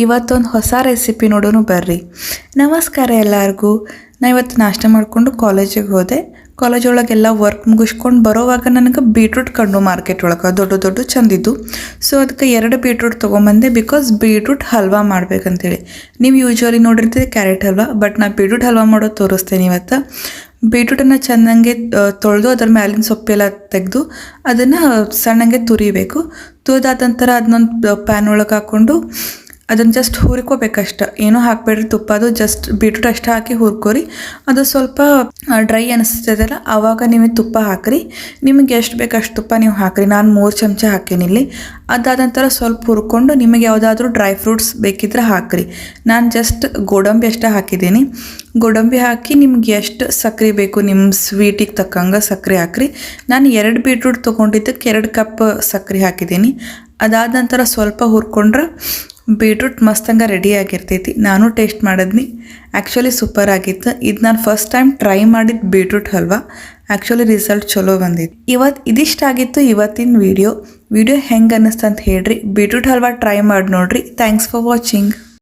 ಇವತ್ತೊಂದು ಹೊಸ ರೆಸಿಪಿ ನೋಡೋಣ ಬರ್ರಿ. ನಮಸ್ಕಾರ ಎಲ್ಲರಿಗೂ. ನಾನು ಇವತ್ತು ನಾಷ್ಟ ಮಾಡಿಕೊಂಡು ಕಾಲೇಜಿಗೆ ಹೋದೆ. ಕಾಲೇಜ್ ಒಳಗೆಲ್ಲ ವರ್ಕ್ ಮುಗಿಸ್ಕೊಂಡು ಬರೋವಾಗ ನನಗೆ ಬೀಟ್ರೂಟ್ ಕಂಡು ಮಾರ್ಕೆಟ್ ಒಳಗೆ ದೊಡ್ಡ ಚಂದಿದ್ದು. ಸೊ ಅದಕ್ಕೆ 2 ಬೀಟ್ರೂಟ್ ತೊಗೊಂಬಂದೆ, ಬಿಕಾಸ್ ಬೀಟ್ರೂಟ್ ಹಲ್ವಾ ಮಾಡ್ಬೇಕಂತೇಳಿ. ನೀವು ಯೂಶ್ವಲಿ ನೋಡಿರ್ತೀರಿ ಕ್ಯಾರೆಟ್ ಹಲ್ವಾ, ಬಟ್ ನಾನು ಬೀಟ್ರೂಟ್ ಹಲ್ವಾ ಮಾಡೋದು ತೋರಿಸ್ತೇನೆ ಇವತ್ತು. ಬೀಟ್ರೂಟನ್ನು ಚೆನ್ನಾಗೆ ತೊಳೆದು ಅದರ ಮ್ಯಾಲಿನ ಸೊಪ್ಪೆಲ್ಲ ತೆಗೆದು ಅದನ್ನು ಸಣ್ಣಗೆ ತುರಿಬೇಕು. ತುರಿದಾದ ನಂತರ ಅದನ್ನೊಂದು ಪ್ಯಾನ್ ಒಳಗೆ ಹಾಕ್ಕೊಂಡು ಅದನ್ನು ಜಸ್ಟ್ ಹುರ್ಕೋಬೇಕಷ್ಟ, ಏನೂ ಹಾಕಬೇಡ್ರಿ ತುಪ್ಪ, ಅದು ಜಸ್ಟ್ ಬೀಟ್ರೂಟ್ ಅಷ್ಟು ಹಾಕಿ ಹುರ್ಕೋರಿ. ಅದು ಸ್ವಲ್ಪ ಡ್ರೈ ಅನಿಸ್ತದಲ್ಲ ಆವಾಗ ನೀವು ತುಪ್ಪ ಹಾಕಿರಿ. ನಿಮಗೆ ಎಷ್ಟು ಬೇಕು ಅಷ್ಟು ತುಪ್ಪ ನೀವು ಹಾಕಿರಿ. ನಾನು 3 ಚಮಚ ಹಾಕೀನಿಲ್ಲಿ. ಅದಾದ ನಂತರ ಸ್ವಲ್ಪ ಹುರ್ಕೊಂಡು ನಿಮಗೆ ಯಾವುದಾದ್ರೂ ಡ್ರೈ ಫ್ರೂಟ್ಸ್ ಬೇಕಿದ್ರೆ ಹಾಕಿರಿ. ನಾನು ಜಸ್ಟ್ ಗೋಡಂಬಿ ಅಷ್ಟೇ ಹಾಕಿದ್ದೀನಿ. ಗೋಡಂಬಿ ಹಾಕಿ ನಿಮ್ಗೆ ಎಷ್ಟು ಸಕ್ಕರೆ ಬೇಕು ನಿಮ್ಮ ಸ್ವೀಟಿಗೆ ತಕ್ಕಂಗೆ ಸಕ್ಕರೆ ಹಾಕಿರಿ. ನಾನು 2 ಬೀಟ್ರೂಟ್ ತೊಗೊಂಡಿದ್ದಕ್ಕೆ 2 ಕಪ್ ಸಕ್ಕರೆ ಹಾಕಿದ್ದೀನಿ. ಅದಾದ ನಂತರ ಸ್ವಲ್ಪ ಹುರ್ಕೊಂಡ್ರೆ ಬೀಟ್ರೂಟ್ ಮಸ್ತಂಗೆ ರೆಡಿ ಆಗಿರ್ತೈತಿ. ನಾನು ಟೇಸ್ಟ್ ಮಾಡಿದ್ನಿ, ಆ್ಯಕ್ಚುಲಿ ಸೂಪರ್ ಆಗಿತ್ತು. ಇದು ನಾನು ಫಸ್ಟ್ ಟೈಮ್ ಟ್ರೈ ಮಾಡಿದ್ದು ಬೀಟ್ರೂಟ್ ಹಲ್ವಾ. ಆ್ಯಕ್ಚುಲಿ ರಿಸಲ್ಟ್ ಚಲೋ ಬಂದಿತ್ತು. ಇದಿಷ್ಟ ಆಗಿತ್ತು ಇವತ್ತಿನ ವಿಡಿಯೋ ಹೆಂಗೆ ಅನ್ನಿಸ್ತು ಅಂತ ಹೇಳ್ರಿ. ಬೀಟ್ರೂಟ್ ಹಲ್ವಾ ಟ್ರೈ ಮಾಡಿ ನೋಡ್ರಿ. Thanks for watching.